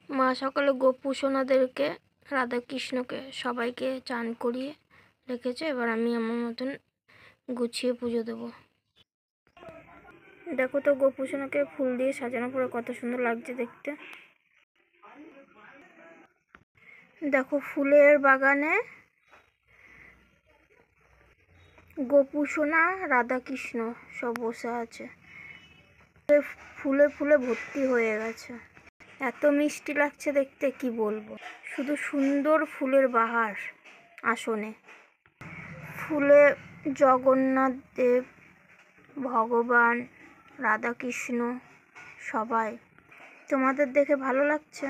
মা সকালে গোপু সোনাদেরকে, রাধাকৃষ্ণকে সবাইকে চান করিয়ে রেখেছে। এবার আমি আমার মতন গুছিয়ে পুজো দেবো। দেখো তো গোপু সোনাকে ফুল দিয়ে সাজানো পরে কত সুন্দর লাগছে দেখতে। দেখো ফুলের বাগানে গোপু সোনা রাধাকৃষ্ণ সব বসে আছে, ফুলে ফুলে ভর্তি হয়ে গেছে। এত মিষ্টি লাগছে দেখতে, কি বলবো। শুধু সুন্দর ফুলের বাহার আসনে। ফুলে জগন্নাথ দেব, ভগবান, রাধাকৃষ্ণ সবাই। তোমাদের দেখে ভালো লাগছে?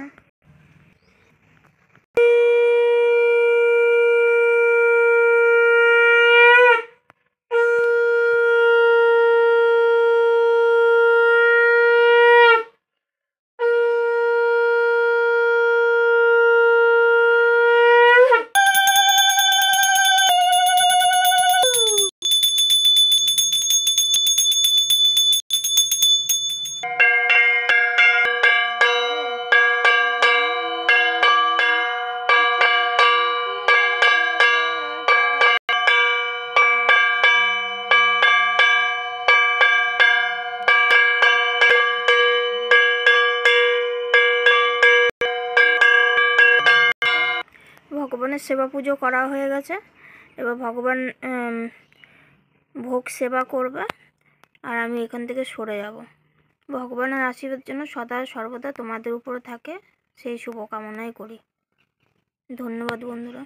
ভগবানের সেবা পুজো করা হয়ে গেছে। এবার ভগবান ভোগ সেবা করবে আর আমি এখান থেকে সরে যাব। ভগবানের আশীর্বাদের জন্য সদা সর্বদা তোমাদের উপরে থাকে, সেই শুভকামনাই করি। ধন্যবাদ বন্ধুরা।